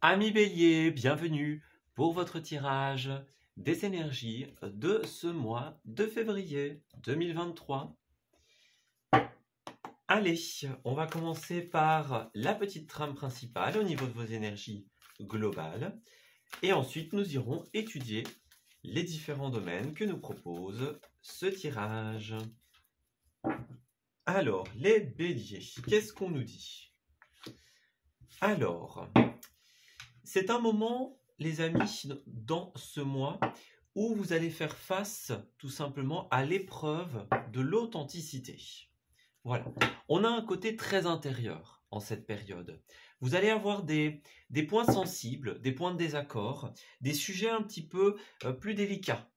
Amis Bélier, bienvenue pour votre tirage des énergies de ce mois de février 2023. Allez, on va commencer par la petite trame principale au niveau de vos énergies globales. Et ensuite, nous irons étudier les différents domaines que nous propose ce tirage. Alors, les béliers, qu'est-ce qu'on nous dit? Alors, c'est un moment, les amis, dans ce mois où vous allez faire face tout simplement à l'épreuve de l'authenticité. Voilà, on a un côté très intérieur en cette période. Vous allez avoir des points sensibles, des points de désaccord, des sujets un petit peu plus délicats.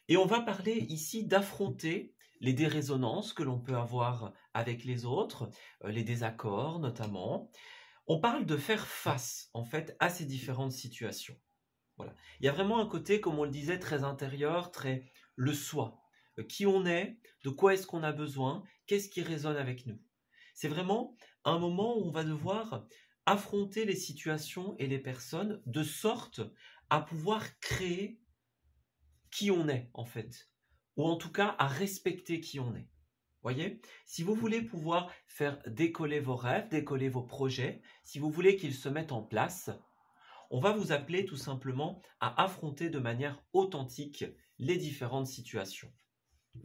Et on va parler ici d'affronter les dérésonances que l'on peut avoir avec les autres, les désaccords notamment. On parle de faire face, en fait, à ces différentes situations. Voilà. Il y a vraiment un côté, comme on le disait, très intérieur, très le soi. Qui on est, de quoi est-ce qu'on a besoin, qu'est-ce qui résonne avec nous. C'est vraiment un moment où on va devoir affronter les situations et les personnes de sorte à pouvoir créer qui on est, en fait. Ou en tout cas, à respecter qui on est. Voyez, si vous voulez pouvoir faire décoller vos rêves, décoller vos projets, si vous voulez qu'ils se mettent en place, on va vous appeler tout simplement à affronter de manière authentique les différentes situations.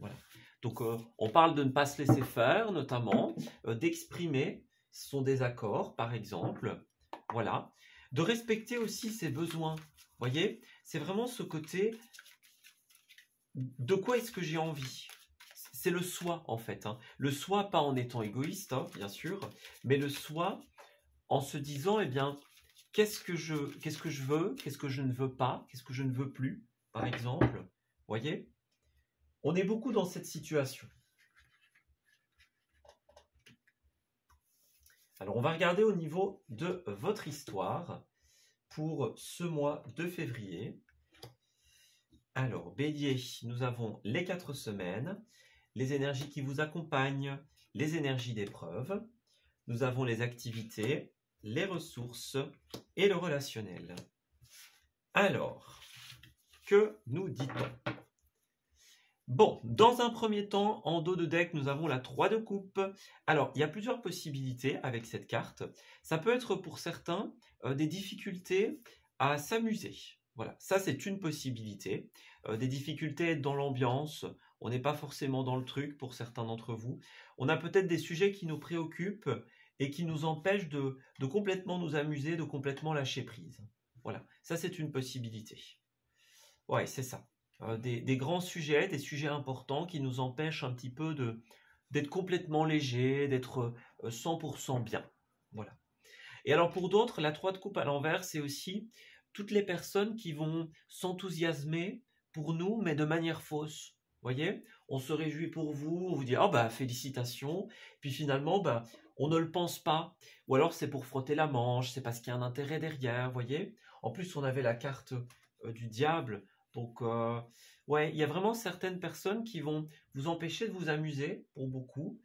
Voilà. Donc, on parle de ne pas se laisser faire, notamment, d'exprimer son désaccord, par exemple. Voilà. De respecter aussi ses besoins. Voyez, c'est vraiment ce côté de quoi est-ce que j'ai envie. C'est le soi, en fait. Le soi, pas en étant égoïste, bien sûr, mais le soi en se disant, eh bien, qu'est-ce que je veux, qu'est-ce que je ne veux pas, qu'est-ce que je ne veux plus, par exemple. Voyez, on est beaucoup dans cette situation. Alors, on va regarder au niveau de votre histoire pour ce mois de février. Alors, Bélier, nous avons les 4 semaines, les énergies qui vous accompagnent, les énergies d'épreuve. Nous avons les activités, les ressources et le relationnel. Alors, que nous dit-on? Bon, dans un premier temps, en dos de deck, nous avons la 3 de coupe. Alors, il y a plusieurs possibilités avec cette carte. Ça peut être pour certains des difficultés à s'amuser. Voilà, ça c'est une possibilité. Des difficultés dans l'ambiance, on n'est pas forcément dans le truc pour certains d'entre vous. On a peut-être des sujets qui nous préoccupent et qui nous empêchent de complètement nous amuser, de complètement lâcher prise. Voilà, ça c'est une possibilité. Ouais, c'est ça. Des grands sujets, des sujets importants qui nous empêchent un petit peu d'être complètement léger, d'être 100% bien. Voilà. Et alors pour d'autres, la 3 de coupe à l'envers, c'est aussi toutes les personnes qui vont s'enthousiasmer pour nous, mais de manière fausse. Voyez, on se réjouit pour vous, on vous dit « Oh bah félicitations », puis finalement, bah, on ne le pense pas. Ou alors c'est pour frotter la manche, c'est parce qu'il y a un intérêt derrière, voyez. En plus, on avait la carte du diable, donc ouais, il y a vraiment certaines personnes qui vont vous empêcher de vous amuser, pour beaucoup,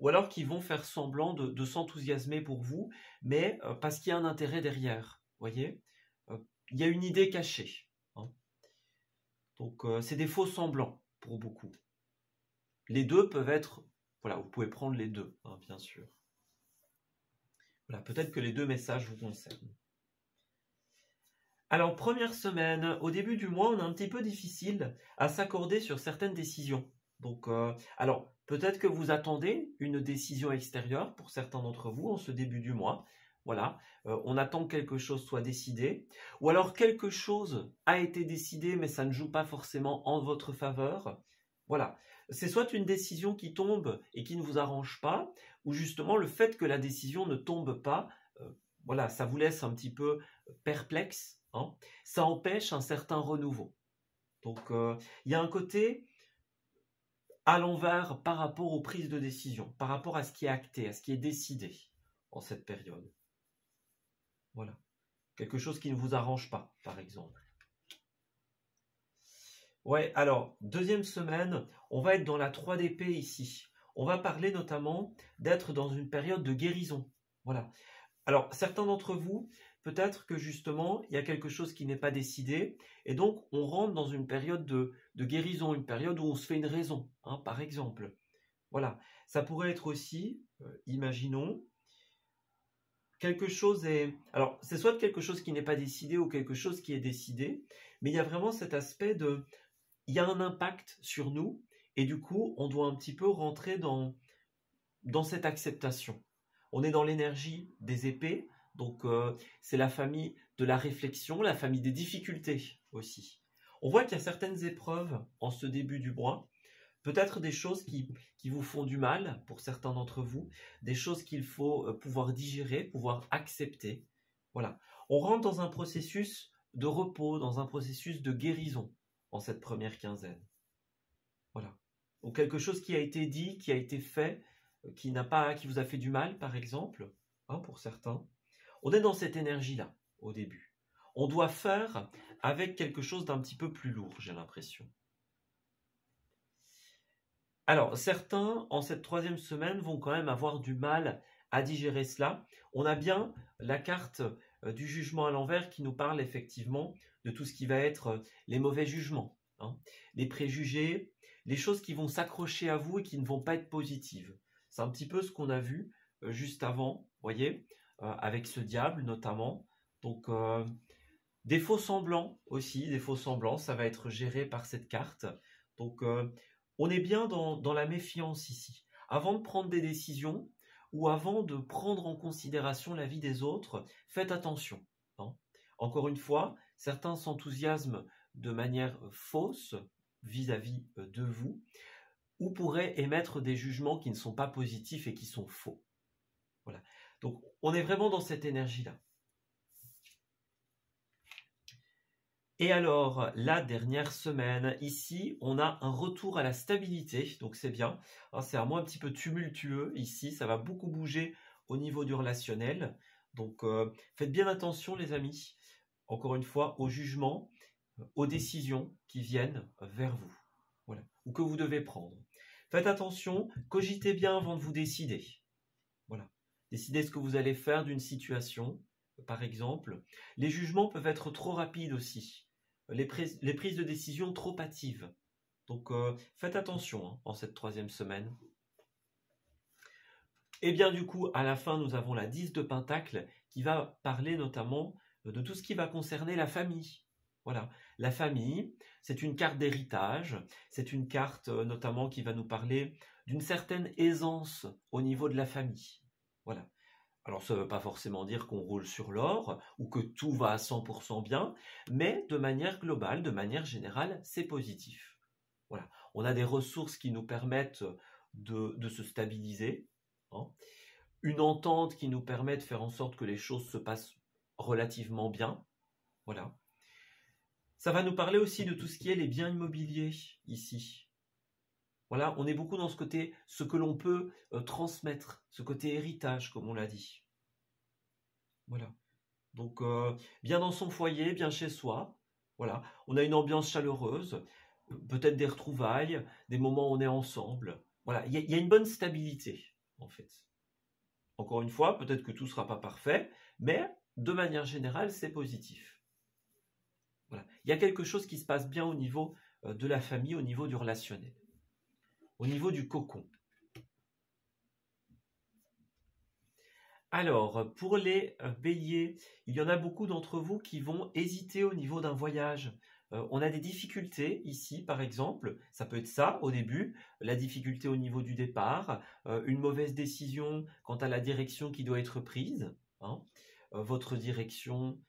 ou alors qui vont faire semblant de s'enthousiasmer pour vous, mais parce qu'il y a un intérêt derrière, voyez. Il y a une idée cachée. Donc, c'est des faux semblants pour beaucoup. Les deux peuvent être... Voilà, vous pouvez prendre les deux, bien sûr. Voilà, peut-être que les deux messages vous concernent. Alors, première semaine, au début du mois, on est un petit peu difficile à s'accorder sur certaines décisions. Donc, alors, peut-être que vous attendez une décision extérieure pour certains d'entre vous en ce début du mois. Voilà, on attend que quelque chose soit décidé. Ou alors quelque chose a été décidé, mais ça ne joue pas forcément en votre faveur. Voilà, c'est soit une décision qui tombe et qui ne vous arrange pas, ou justement le fait que la décision ne tombe pas, voilà, ça vous laisse un petit peu perplexe. Ça empêche un certain renouveau. Donc, il y a un côté à l'envers par rapport aux prises de décision, par rapport à ce qui est acté, à ce qui est décidé en cette période. Voilà. Quelque chose qui ne vous arrange pas, par exemple. Ouais, alors, deuxième semaine, on va être dans la 3 d'épée ici. On va parler notamment d'être dans une période de guérison. Voilà. Alors, certains d'entre vous, peut-être que justement, il y a quelque chose qui n'est pas décidé, et donc on rentre dans une période de guérison, une période où on se fait une raison, hein, par exemple. Voilà, ça pourrait être aussi, imaginons, quelque chose est... Alors, c'est soit quelque chose qui n'est pas décidé ou quelque chose qui est décidé, mais il y a vraiment cet aspect de... Il y a un impact sur nous, et du coup, on doit un petit peu rentrer dans cette acceptation. On est dans l'énergie des épées, donc c'est la famille de la réflexion, la famille des difficultés aussi. On voit qu'il y a certaines épreuves en ce début du mois, peut-être des choses qui vous font du mal pour certains d'entre vous, des choses qu'il faut pouvoir digérer, pouvoir accepter. Voilà. On rentre dans un processus de repos, dans un processus de guérison en cette première quinzaine. Voilà. Ou quelque chose qui a été dit, qui a été fait, qui vous a fait du mal, par exemple, hein, pour certains. On est dans cette énergie-là, au début. On doit faire avec quelque chose d'un petit peu plus lourd, j'ai l'impression. Alors, certains, en cette troisième semaine, vont quand même avoir du mal à digérer cela. On a bien la carte du jugement à l'envers qui nous parle effectivement de tout ce qui va être les mauvais jugements, hein, les préjugés, les choses qui vont s'accrocher à vous et qui ne vont pas être positives. C'est un petit peu ce qu'on a vu juste avant, vous voyez, avec ce diable notamment. Donc, des faux semblants aussi, des faux semblants, ça va être géré par cette carte. Donc, on est bien dans la méfiance ici. Avant de prendre des décisions ou avant de prendre en considération la vie des autres, faites attention, hein. Encore une fois, certains s'enthousiasment de manière fausse vis-à-vis de vous ou pourraient émettre des jugements qui ne sont pas positifs et qui sont faux. Voilà. Donc, on est vraiment dans cette énergie-là. Et alors, la dernière semaine, ici, on a un retour à la stabilité, donc c'est bien. C'est un mois un petit peu tumultueux ici, ça va beaucoup bouger au niveau du relationnel. Donc, faites bien attention les amis, encore une fois, aux jugements, aux décisions qui viennent vers vous, voilà, ou que vous devez prendre. Faites attention, cogitez bien avant de vous décider. Voilà, décidez ce que vous allez faire d'une situation, par exemple. Les jugements peuvent être trop rapides aussi. Les prises de décision trop hâtives. Donc, faites attention hein, en cette troisième semaine. Et bien du coup, à la fin, nous avons la 10 de Pentacle qui va parler notamment de tout ce qui va concerner la famille. Voilà, la famille, c'est une carte d'héritage, c'est une carte notamment qui va nous parler d'une certaine aisance au niveau de la famille. Voilà. Alors, ça ne veut pas forcément dire qu'on roule sur l'or ou que tout va à 100% bien, mais de manière globale, de manière générale, c'est positif. Voilà. On a des ressources qui nous permettent de se stabiliser, hein. Une entente qui nous permet de faire en sorte que les choses se passent relativement bien. Voilà. Ça va nous parler aussi de tout ce qui est les biens immobiliers ici. Voilà, on est beaucoup dans ce côté, ce que l'on peut transmettre, ce côté héritage, comme on l'a dit. Voilà. Donc, bien dans son foyer, bien chez soi. Voilà, on a une ambiance chaleureuse, peut-être des retrouvailles, des moments où on est ensemble. Voilà, il y a une bonne stabilité, en fait. Encore une fois, peut-être que tout ne sera pas parfait, mais de manière générale, c'est positif. Voilà. Il y a quelque chose qui se passe bien au niveau de la famille, au niveau du relationnel, au niveau du cocon. Alors, pour les béliers, il y en a beaucoup d'entre vous qui vont hésiter au niveau d'un voyage. On a des difficultés ici, par exemple, ça peut être ça au début, la difficulté au niveau du départ, une mauvaise décision quant à la direction qui doit être prise, hein, votre direction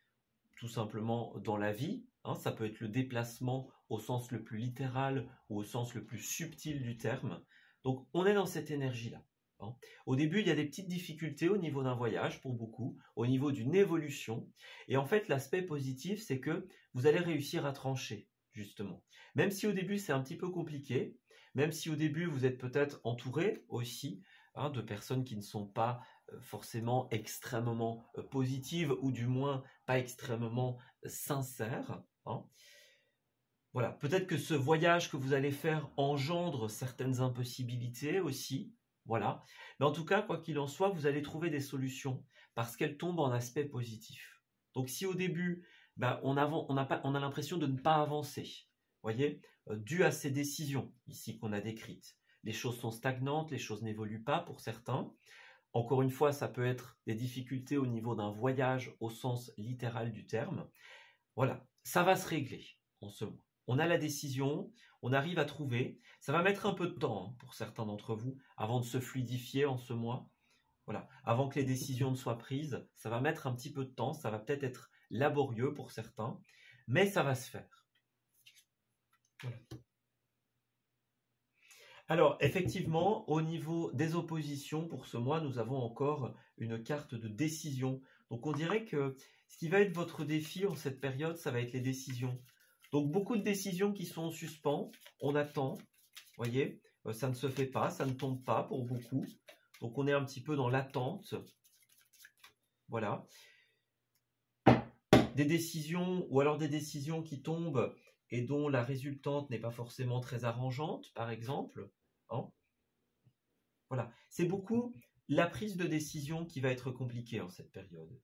tout simplement dans la vie, hein, ça peut être le déplacement au sens le plus littéral ou au sens le plus subtil du terme. Donc on est dans cette énergie-là. Hein. Au début, il y a des petites difficultés au niveau d'un voyage pour beaucoup, au niveau d'une évolution. Et en fait, l'aspect positif, c'est que vous allez réussir à trancher, justement. Même si au début, c'est un petit peu compliqué, même si au début, vous êtes peut-être entouré aussi hein, de personnes qui ne sont pas forcément extrêmement positives ou du moins pas extrêmement sincères. Hein. Voilà, peut-être que ce voyage que vous allez faire engendre certaines impossibilités aussi. Voilà, mais en tout cas, quoi qu'il en soit, vous allez trouver des solutions parce qu'elles tombent en aspect positif. Donc si au début, on a l'impression de ne pas avancer, voyez, dû à ces décisions ici qu'on a décrites. Les choses sont stagnantes, les choses n'évoluent pas pour certains. Encore une fois, ça peut être des difficultés au niveau d'un voyage au sens littéral du terme. Voilà, ça va se régler en ce mois. On a la décision, on arrive à trouver. Ça va mettre un peu de temps pour certains d'entre vous avant de se fluidifier en ce mois. Voilà, avant que les décisions ne soient prises, ça va mettre un petit peu de temps, ça va peut-être être laborieux pour certains, mais ça va se faire. Voilà. Alors, effectivement, au niveau des oppositions, pour ce mois, nous avons encore une carte de décision. Donc, on dirait que ce qui va être votre défi en cette période, ça va être les décisions. Donc, beaucoup de décisions qui sont en suspens, on attend, voyez, ça ne se fait pas, ça ne tombe pas pour beaucoup. Donc, on est un petit peu dans l'attente. Voilà. Des décisions, ou alors des décisions qui tombent et dont la résultante n'est pas forcément très arrangeante, par exemple. Hein, voilà. C'est beaucoup la prise de décision qui va être compliquée en cette période.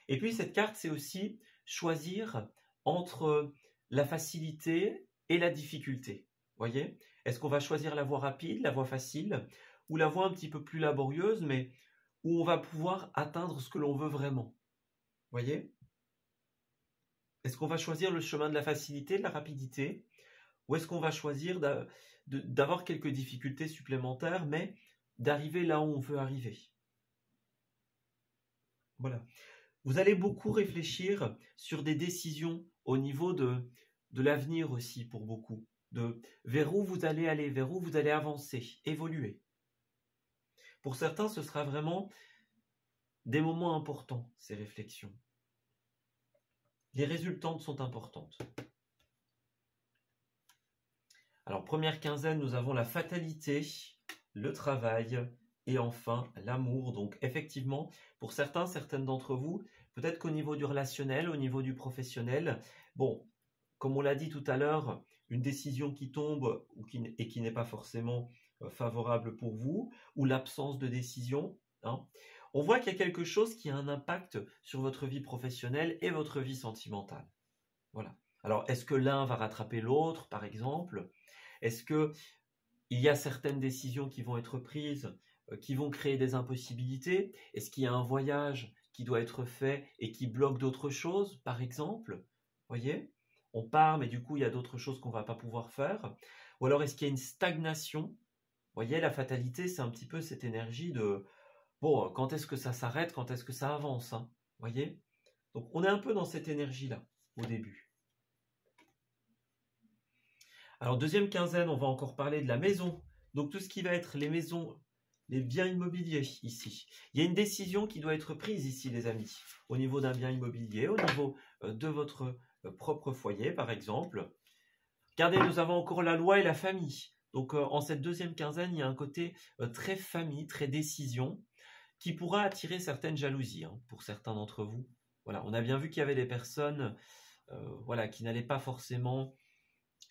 Et puis, cette carte, c'est aussi choisir entre la facilité et la difficulté. Voyez? Est-ce qu'on va choisir la voie rapide, la voie facile, ou la voie un petit peu plus laborieuse, mais où on va pouvoir atteindre ce que l'on veut vraiment? Voyez? Est-ce qu'on va choisir le chemin de la facilité, de la rapidité, ou est-ce qu'on va choisir d'avoir quelques difficultés supplémentaires, mais d'arriver là où on veut arriver? Voilà. Vous allez beaucoup réfléchir sur des décisions au niveau de l'avenir aussi pour beaucoup, vers où vous allez aller, vers où vous allez avancer, évoluer. Pour certains, ce sera vraiment des moments importants, ces réflexions. Les résultantes sont importantes. Alors, première quinzaine, nous avons la fatalité, le travail et enfin l'amour. Donc, effectivement, pour certaines d'entre vous, peut-être qu'au niveau du relationnel, au niveau du professionnel, bon, comme on l'a dit tout à l'heure, une décision qui tombe et qui n'est pas forcément favorable pour vous, ou l'absence de décision, hein, on voit qu'il y a quelque chose qui a un impact sur votre vie professionnelle et votre vie sentimentale. Voilà. Alors, est-ce que l'un va rattraper l'autre, par exemple? Est-ce qu'il y a certaines décisions qui vont être prises, qui vont créer des impossibilités? Est-ce qu'il y a un voyage qui doit être fait et qui bloque d'autres choses, par exemple? Voyez? On part, mais du coup, il y a d'autres choses qu'on ne va pas pouvoir faire. Ou alors, est-ce qu'il y a une stagnation? Vous voyez, la fatalité, c'est un petit peu cette énergie de bon, quand est-ce que ça s'arrête, quand est-ce que ça avance, hein? Voyez? Donc, on est un peu dans cette énergie-là, au début. Alors, deuxième quinzaine, on va encore parler de la maison. Donc, tout ce qui va être les maisons, les biens immobiliers ici. Il y a une décision qui doit être prise ici, les amis, au niveau d'un bien immobilier, au niveau de votre propre foyer, par exemple. Regardez, nous avons encore la loi et la famille. Donc, en cette deuxième quinzaine, il y a un côté très famille, très décision, qui pourra attirer certaines jalousies pour certains d'entre vous. Voilà, on a bien vu qu'il y avait des personnes qui n'allaient pas forcément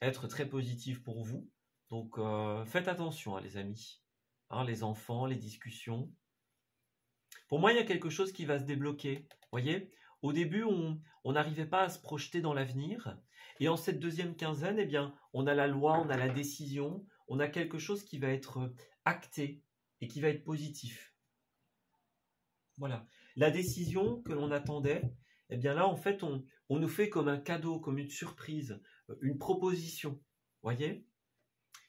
être très positives pour vous. Donc, faites attention, les amis. Les enfants, les discussions. Pour moi, il y a quelque chose qui va se débloquer. Vous voyez, au début, on n'arrivait pas à se projeter dans l'avenir. Et en cette deuxième quinzaine, eh bien, on a la loi, on a la décision, on a quelque chose qui va être acté et qui va être positif. Voilà. La décision que l'on attendait, eh bien là, en fait, on nous fait comme un cadeau, comme une surprise, une proposition. Voyez?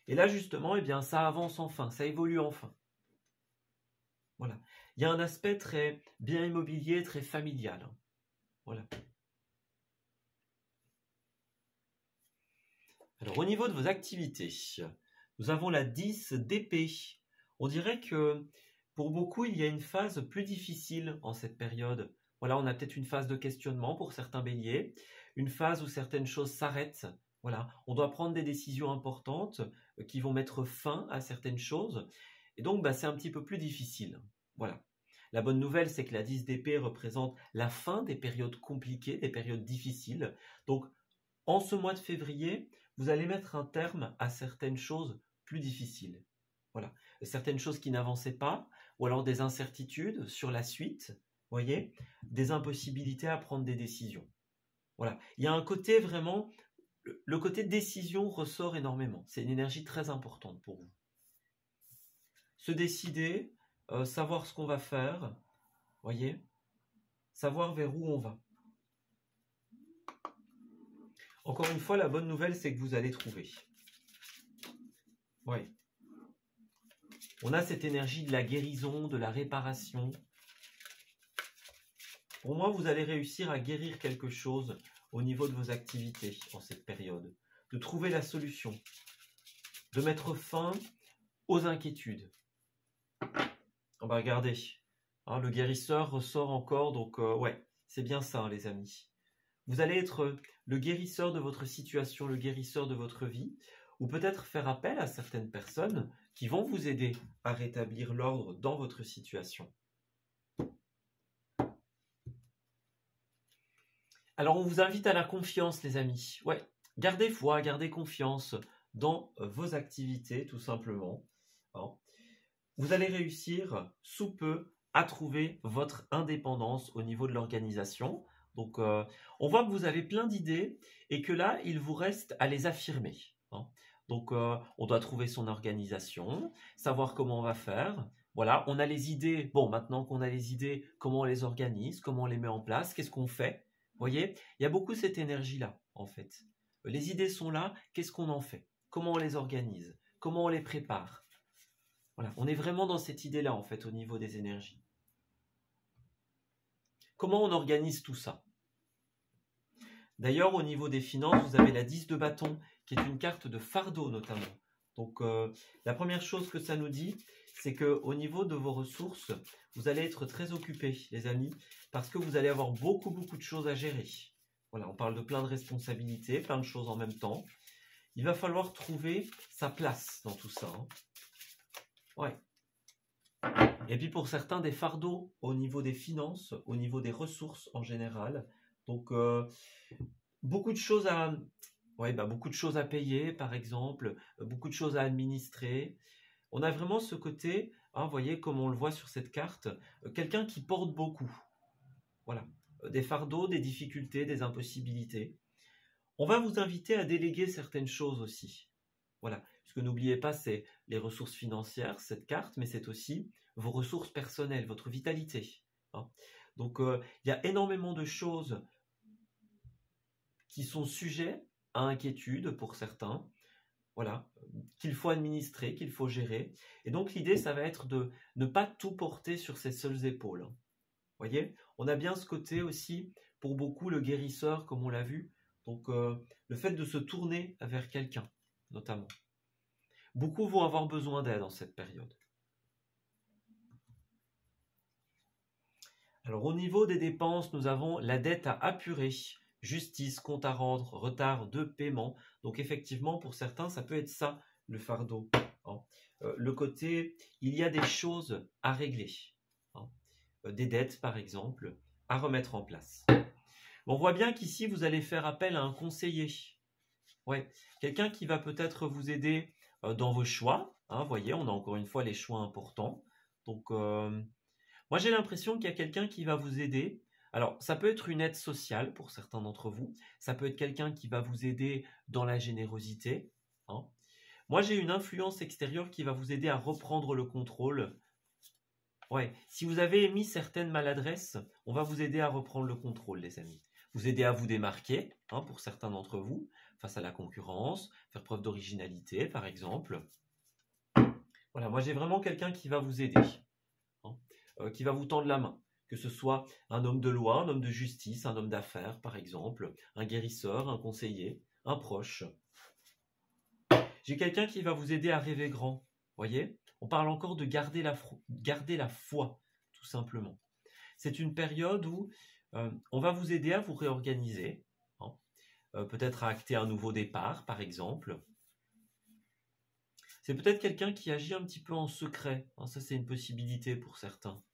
Et là, justement, eh bien, ça avance enfin, ça évolue enfin. Voilà. Il y a un aspect très bien immobilier, très familial. Voilà. Alors, au niveau de vos activités, nous avons la 10 d'épée. On dirait que pour beaucoup, il y a une phase plus difficile en cette période. Voilà, on a peut-être une phase de questionnement pour certains béliers, une phase où certaines choses s'arrêtent. Voilà, on doit prendre des décisions importantes qui vont mettre fin à certaines choses. Et donc, c'est un petit peu plus difficile. Voilà. La bonne nouvelle, c'est que la 10 d'épée représente la fin des périodes compliquées, des périodes difficiles. Donc, en ce mois de février, vous allez mettre un terme à certaines choses plus difficiles. Voilà. Certaines choses qui n'avançaient pas, ou alors des incertitudes sur la suite. voyez, des impossibilités à prendre des décisions. Voilà, il y a un côté vraiment, le côté décision ressort énormément. C'est une énergie très importante pour vous. Se décider, savoir ce qu'on va faire, voyez, savoir vers où on va. Encore une fois, la bonne nouvelle, c'est que vous allez trouver. Oui. On a cette énergie de la guérison, de la réparation. Pour moi, vous allez réussir à guérir quelque chose au niveau de vos activités en cette période. De trouver la solution. De mettre fin aux inquiétudes. On va regarder. Hein, le guérisseur ressort encore, donc ouais, c'est bien ça, hein, les amis. Vous allez être le guérisseur de votre situation, le guérisseur de votre vie, ou peut-être faire appel à certaines personnes qui vont vous aider à rétablir l'ordre dans votre situation. Alors, on vous invite à la confiance, les amis. Ouais, gardez foi, gardez confiance dans vos activités, tout simplement. Hein. Vous allez réussir sous peu à trouver votre indépendance au niveau de l'organisation. Donc, on voit que vous avez plein d'idées et que là, il vous reste à les affirmer. Hein. Donc, on doit trouver son organisation, savoir comment on va faire. Voilà, on a les idées. Bon, maintenant qu'on a les idées, comment on les organise, comment on les met en place, qu'est-ce qu'on fait? Vous voyez, il y a beaucoup cette énergie-là, en fait. Les idées sont là, qu'est-ce qu'on en fait? Comment on les organise? Comment on les prépare? Voilà, on est vraiment dans cette idée-là, en fait, au niveau des énergies. Comment on organise tout ça? D'ailleurs, au niveau des finances, vous avez la 10 de bâton, qui est une carte de fardeau, notamment. Donc, la première chose que ça nous dit, c'est qu'au niveau de vos ressources, vous allez être très occupés, les amis, parce que vous allez avoir beaucoup de choses à gérer. Voilà, on parle de plein de responsabilités, plein de choses en même temps. Il va falloir trouver sa place dans tout ça. Hein. Ouais. Et puis pour certains, des fardeaux au niveau des finances, au niveau des ressources en général. Donc, beaucoup de choses à... Ouais, beaucoup de choses à payer, par exemple, beaucoup de choses à administrer. On a vraiment ce côté, hein, vous voyez, comme on le voit sur cette carte, quelqu'un qui porte beaucoup. Voilà, des fardeaux, des difficultés, des impossibilités. On va vous inviter à déléguer certaines choses aussi. Voilà, parce que n'oubliez pas, c'est les ressources financières, cette carte, mais c'est aussi vos ressources personnelles, votre vitalité. Hein. Donc, il y a énormément de choses qui sont sujets à inquiétude pour certains, voilà, qu'il faut administrer, qu'il faut gérer. Et donc l'idée, ça va être de ne pas tout porter sur ses seules épaules. Vous voyez, on a bien ce côté aussi, pour beaucoup, le guérisseur, comme on l'a vu. Donc le fait de se tourner vers quelqu'un, notamment. Beaucoup vont avoir besoin d'aide en cette période. Alors au niveau des dépenses, nous avons la dette à apurer. Justice, compte à rendre, retard de paiement. Donc effectivement, pour certains, ça peut être ça, le fardeau. Hein. Le côté, il y a des choses à régler. Hein. Des dettes, par exemple, à remettre en place. On voit bien qu'ici, vous allez faire appel à un conseiller. Ouais, quelqu'un qui va peut-être vous aider dans vos choix. Hein, voyez, on a encore une fois les choix importants. Donc, moi, j'ai l'impression qu'il y a quelqu'un qui va vous aider. Alors, ça peut être une aide sociale pour certains d'entre vous. Ça peut être quelqu'un qui va vous aider dans la générosité. Hein. Moi, j'ai une influence extérieure qui va vous aider à reprendre le contrôle. Ouais, si vous avez émis certaines maladresses, on va vous aider à reprendre le contrôle, les amis. Vous aider à vous démarquer, hein, pour certains d'entre vous, face à la concurrence, faire preuve d'originalité, par exemple. Voilà, moi, j'ai vraiment quelqu'un qui va vous aider, hein, qui va vous tendre la main. Que ce soit un homme de loi, un homme de justice, un homme d'affaires, par exemple, un guérisseur, un conseiller, un proche. J'ai quelqu'un qui va vous aider à rêver grand. Voyez, on parle encore de garder la foi, tout simplement. C'est une période où on va vous aider à vous réorganiser, hein, peut-être à acter un nouveau départ, par exemple. C'est peut-être quelqu'un qui agit un petit peu en secret. Hein, ça, c'est une possibilité pour certains.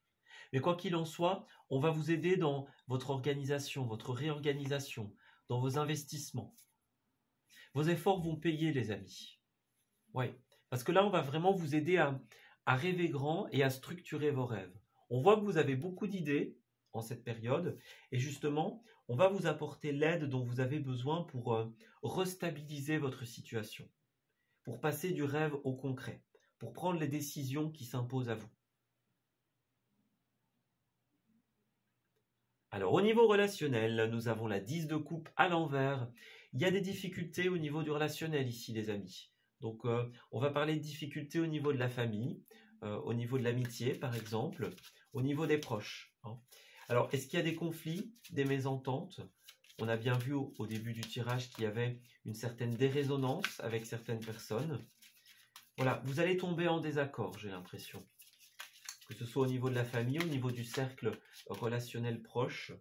Mais quoi qu'il en soit, on va vous aider dans votre organisation, votre réorganisation, dans vos investissements. Vos efforts vont payer, les amis. Oui, parce que là, on va vraiment vous aider à rêver grand et à structurer vos rêves. On voit que vous avez beaucoup d'idées en cette période. Et justement, on va vous apporter l'aide dont vous avez besoin pour restabiliser votre situation, pour passer du rêve au concret, pour prendre les décisions qui s'imposent à vous. Alors, au niveau relationnel, nous avons la 10 de coupe à l'envers. Il y a des difficultés au niveau du relationnel ici, les amis. Donc, on va parler de difficultés au niveau de la famille, au niveau de l'amitié, par exemple, au niveau des proches. Hein. Alors, est-ce qu'il y a des conflits, des mésententes? On a bien vu au début du tirage qu'il y avait une certaine dérésonance avec certaines personnes. Voilà, vous allez tomber en désaccord, j'ai l'impression. Que ce soit au niveau de la famille, au niveau du cercle relationnel proche.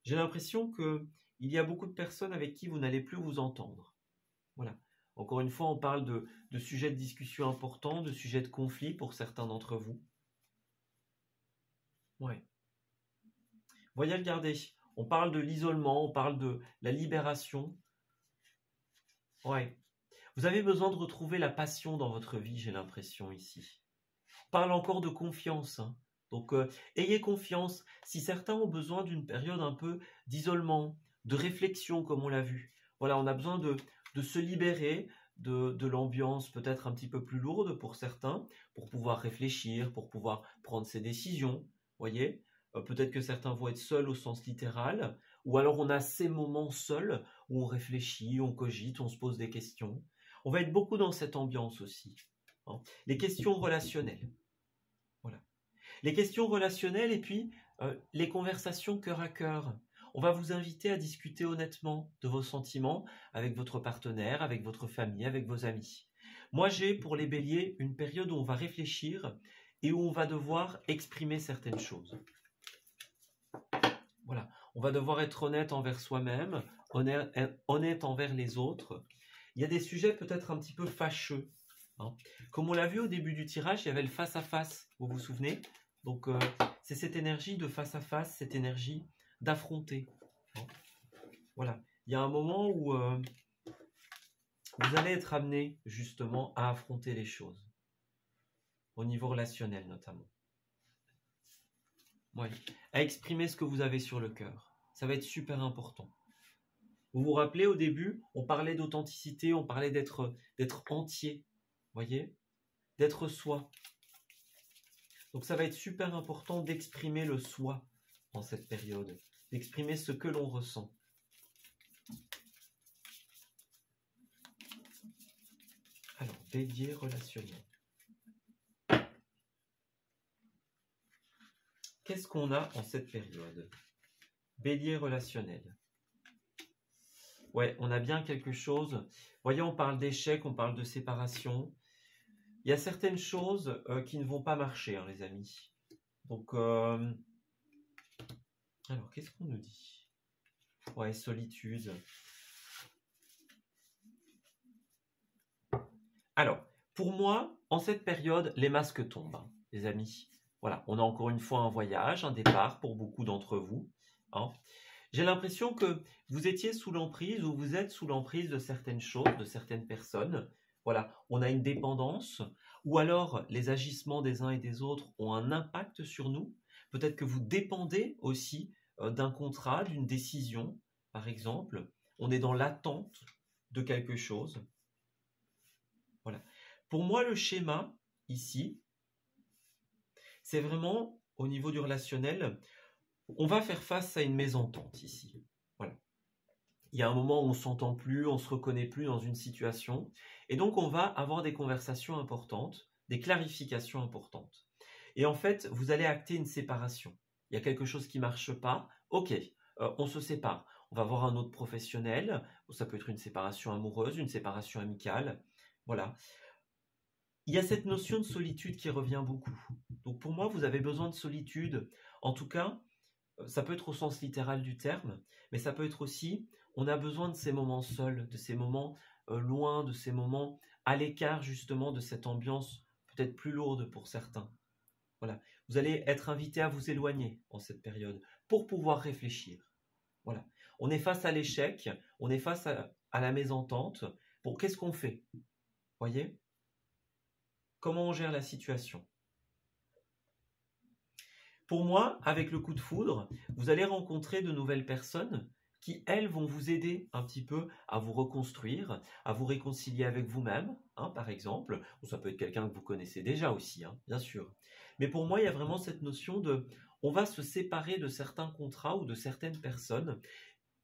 J'ai l'impression qu'il y a beaucoup de personnes avec qui vous n'allez plus vous entendre. Voilà. Encore une fois, on parle de sujets de discussion importants, de sujets de conflit pour certains d'entre vous. Ouais. Voyez, regardez, on parle de l'isolement, on parle de la libération. Ouais. Vous avez besoin de retrouver la passion dans votre vie, j'ai l'impression ici. On parle encore de confiance. Hein. Donc, ayez confiance. Si certains ont besoin d'une période un peu d'isolement, de réflexion, comme on l'a vu. Voilà, on a besoin de se libérer de l'ambiance peut-être un petit peu plus lourde pour certains, pour pouvoir réfléchir, pour pouvoir prendre ses décisions. Voyez, peut-être que certains vont être seuls au sens littéral, ou alors on a ces moments seuls où on réfléchit, on cogite, on se pose des questions. On va être beaucoup dans cette ambiance aussi. Hein. Les questions relationnelles. Voilà. Les questions relationnelles et puis les conversations cœur à cœur. On va vous inviter à discuter honnêtement de vos sentiments avec votre partenaire, avec votre famille, avec vos amis. Moi, j'ai pour les béliers une période où on va réfléchir et où on va devoir exprimer certaines choses. Voilà, on va devoir être honnête envers soi-même, honnête envers les autres. Il y a des sujets peut-être un petit peu fâcheux. Hein. Comme on l'a vu au début du tirage, il y avait le face-à-face, vous vous souvenez? Donc, c'est cette énergie de face-à-face, cette énergie d'affronter. Hein. Voilà, il y a un moment où vous allez être amené justement à affronter les choses, au niveau relationnel notamment. Oui, à exprimer ce que vous avez sur le cœur. Ça va être super important. Vous vous rappelez au début, on parlait d'authenticité, on parlait d'être entier, voyez, d'être soi. Donc ça va être super important d'exprimer le soi en cette période, d'exprimer ce que l'on ressent. Alors, bélier relationnel. Qu'est-ce qu'on a en cette période? Bélier relationnel. Ouais, on a bien quelque chose. Voyez, on parle d'échec, on parle de séparation. Il y a certaines choses qui ne vont pas marcher, hein, les amis. Donc, alors, qu'est-ce qu'on nous dit? Ouais, solitude. Alors, pour moi, en cette période, les masques tombent, hein, les amis. Voilà, on a encore une fois un voyage, un départ pour beaucoup d'entre vous. Hein. J'ai l'impression que vous étiez sous l'emprise ou vous êtes sous l'emprise de certaines choses, de certaines personnes. Voilà, on a une dépendance ou alors les agissements des uns et des autres ont un impact sur nous. Peut-être que vous dépendez aussi d'un contrat, d'une décision, par exemple. On est dans l'attente de quelque chose. Voilà. Pour moi, le schéma ici, c'est vraiment au niveau du relationnel, on va faire face à une mésentente ici. Voilà. Il y a un moment où on ne s'entend plus, on ne se reconnaît plus dans une situation. Et donc, on va avoir des conversations importantes, des clarifications importantes. Et en fait, vous allez acter une séparation. Il y a quelque chose qui ne marche pas. Ok, on se sépare. On va voir un autre professionnel. Ça peut être une séparation amoureuse, une séparation amicale. Voilà. Il y a cette notion de solitude qui revient beaucoup. Donc pour moi, vous avez besoin de solitude. En tout cas, ça peut être au sens littéral du terme, mais ça peut être aussi, on a besoin de ces moments seuls, de ces moments loin, de ces moments à l'écart justement de cette ambiance peut-être plus lourde pour certains. Voilà. Vous allez être invité à vous éloigner en cette période pour pouvoir réfléchir. Voilà. On est face à l'échec, on est face à la mésentente. Bon, qu'est-ce qu'on fait? Voyez? Comment on gère la situation? Pour moi, avec le coup de foudre, vous allez rencontrer de nouvelles personnes qui, elles, vont vous aider un petit peu à vous reconstruire, à vous réconcilier avec vous-même, hein, par exemple. Ou ça peut être quelqu'un que vous connaissez déjà aussi, hein, bien sûr. Mais pour moi, il y a vraiment cette notion de, on va se séparer de certains contrats ou de certaines personnes.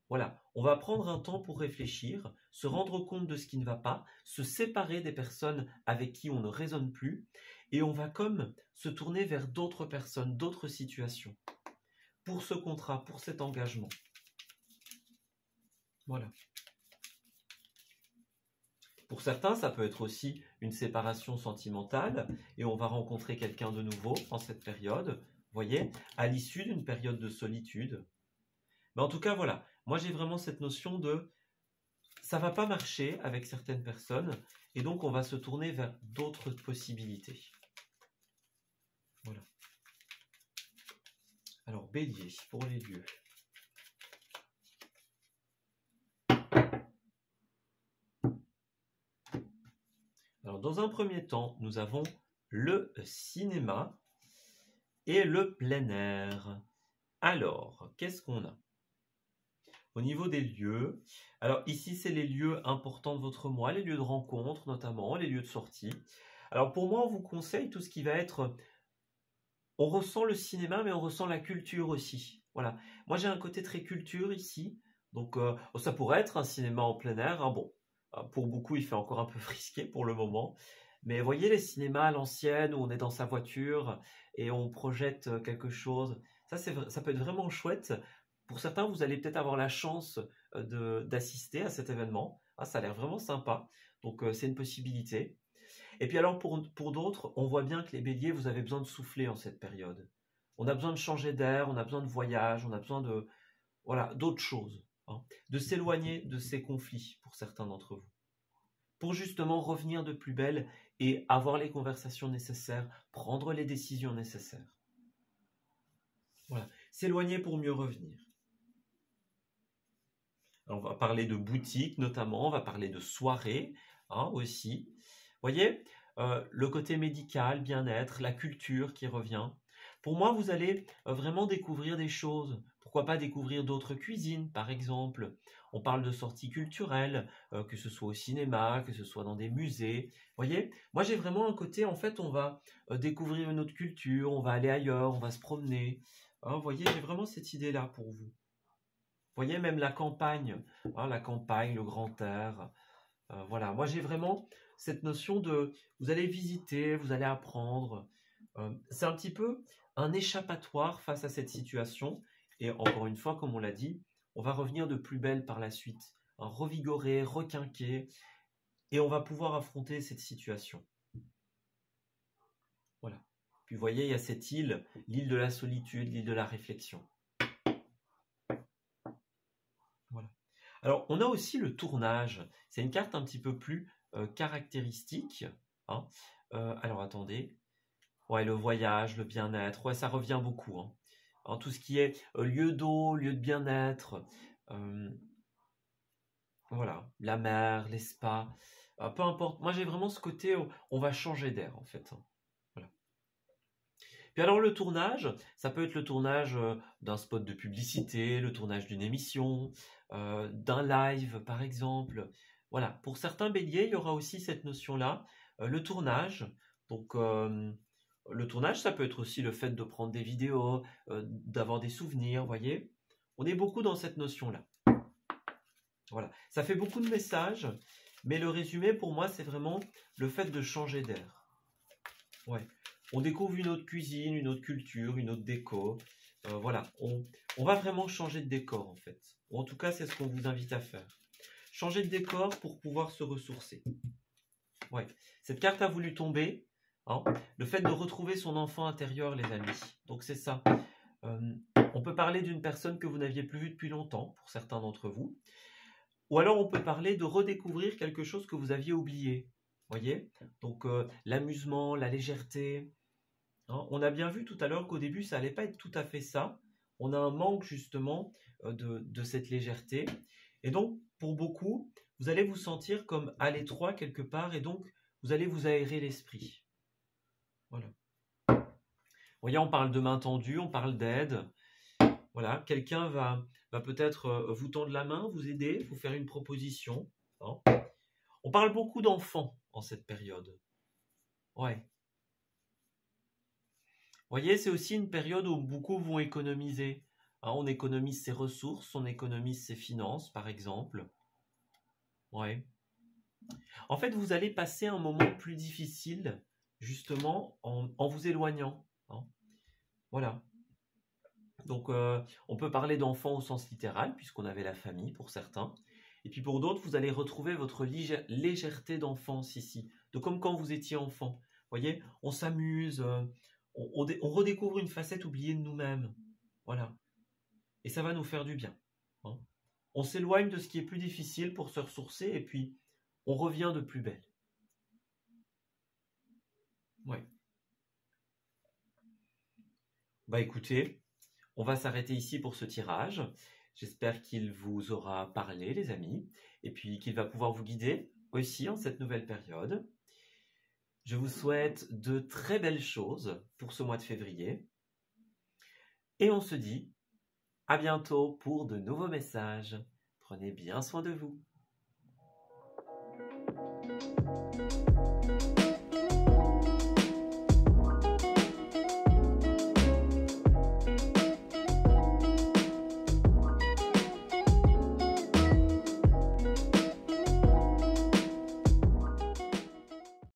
Voilà, on va prendre un temps pour réfléchir, se rendre compte de ce qui ne va pas, se séparer des personnes avec qui on ne raisonne plus, et on va comme se tourner vers d'autres personnes, d'autres situations, pour ce contrat, pour cet engagement. Voilà. Pour certains, ça peut être aussi une séparation sentimentale, et on va rencontrer quelqu'un de nouveau en cette période, vous voyez, à l'issue d'une période de solitude. Mais en tout cas, voilà, moi j'ai vraiment cette notion de ça va pas marcher avec certaines personnes et donc on va se tourner vers d'autres possibilités. Voilà. Alors Bélier pour les lieux. Alors dans un premier temps, nous avons le cinéma et le plein air. Alors, qu'est-ce qu'on a? Au niveau des lieux, alors ici c'est les lieux importants de votre mois, les lieux de rencontre notamment, les lieux de sortie. Alors pour moi on vous conseille tout ce qui va être, on ressent le cinéma mais on ressent la culture aussi. Voilà, moi j'ai un côté très culture ici, donc ça pourrait être un cinéma en plein air, hein, bon, pour beaucoup il fait encore un peu frisqué pour le moment, mais voyez les cinémas à l'ancienne où on est dans sa voiture et on projette quelque chose, ça peut être vraiment chouette. Pour certains, vous allez peut-être avoir la chance d'assister à cet événement. Ah, ça a l'air vraiment sympa. Donc, c'est une possibilité. Et puis alors, pour d'autres, on voit bien que les béliers, vous avez besoin de souffler en cette période. On a besoin de changer d'air, on a besoin de voyage, on a besoin de, voilà, d'autres choses, hein. De s'éloigner de ces conflits pour certains d'entre vous. Pour justement revenir de plus belle et avoir les conversations nécessaires, prendre les décisions nécessaires. Voilà. S'éloigner pour mieux revenir. On va parler de boutiques notamment, on va parler de soirées, hein, aussi. Vous voyez, le côté médical, bien-être, la culture qui revient. Pour moi, vous allez vraiment découvrir des choses. Pourquoi pas découvrir d'autres cuisines, par exemple. On parle de sorties culturelles, que ce soit au cinéma, que ce soit dans des musées. Vous voyez, moi j'ai vraiment un côté, en fait, on va découvrir une autre culture, on va aller ailleurs, on va se promener. Hein, vous voyez, j'ai vraiment cette idée-là pour vous. Vous voyez, même la campagne, hein, le grand air. Voilà, moi j'ai vraiment cette notion de, vous allez visiter, vous allez apprendre. C'est un petit peu un échappatoire face à cette situation. Et encore une fois, comme on l'a dit, on va revenir de plus belle par la suite, hein, revigoré, requinqué, et on va pouvoir affronter cette situation. Voilà. Puis vous voyez, il y a cette île, l'île de la solitude, l'île de la réflexion. Voilà. Alors, on a aussi le tournage. C'est une carte un petit peu plus caractéristique, hein. Alors, attendez. Ouais, le voyage, le bien-être. Ouais, ça revient beaucoup, hein. Alors, tout ce qui est lieu d'eau, lieu de bien-être. Voilà, la mer, les spas. Peu importe. Moi, j'ai vraiment ce côté où on va changer d'air, en fait, hein. Voilà. Puis alors, le tournage, ça peut être le tournage d'un spot de publicité, le tournage d'une émission, d'un live par exemple. Voilà, pour certains béliers, il y aura aussi cette notion-là, le tournage. Donc, le tournage, ça peut être aussi le fait de prendre des vidéos, d'avoir des souvenirs, vous voyez. On est beaucoup dans cette notion-là. Voilà, ça fait beaucoup de messages, mais le résumé pour moi, c'est vraiment le fait de changer d'air. Ouais. On découvre une autre cuisine, une autre culture, une autre déco. Voilà, on va vraiment changer de décor en fait. Ou en tout cas, c'est ce qu'on vous invite à faire. Changer de décor pour pouvoir se ressourcer. Ouais. Cette carte a voulu tomber, hein, le fait de retrouver son enfant intérieur, les amis. Donc c'est ça. On peut parler d'une personne que vous n'aviez plus vue depuis longtemps, pour certains d'entre vous. Ou alors on peut parler de redécouvrir quelque chose que vous aviez oublié. Voyez, donc l'amusement, la légèreté. Hein, on a bien vu tout à l'heure qu'au début, ça n'allait pas être tout à fait ça. On a un manque justement de cette légèreté. Et donc, pour beaucoup, vous allez vous sentir comme à l'étroit quelque part et donc, vous allez vous aérer l'esprit. Voilà. voyez, on parle de main tendue, on parle d'aide. Voilà, quelqu'un va peut-être vous tendre la main, vous aider, vous faire une proposition. Hein. On parle beaucoup d'enfants en cette période. Ouais. Vous voyez, c'est aussi une période où beaucoup vont économiser. Hein, on économise ses ressources, on économise ses finances, par exemple. Ouais. En fait, vous allez passer un moment plus difficile, justement, en vous éloignant. Hein. Voilà. Donc, on peut parler d'enfants au sens littéral, puisqu'on avait la famille pour certains. Et puis pour d'autres, vous allez retrouver votre légèreté d'enfance ici, de comme quand vous étiez enfant. Vous voyez, on s'amuse, on redécouvre une facette oubliée de nous-mêmes. Voilà. Et ça va nous faire du bien. Hein. On s'éloigne de ce qui est plus difficile pour se ressourcer et puis on revient de plus belle. Ouais. Bah écoutez, on va s'arrêter ici pour ce tirage. J'espère qu'il vous aura parlé, les amis, et puis qu'il va pouvoir vous guider aussi en cette nouvelle période. Je vous souhaite de très belles choses pour ce mois de février. Et on se dit à bientôt pour de nouveaux messages. Prenez bien soin de vous.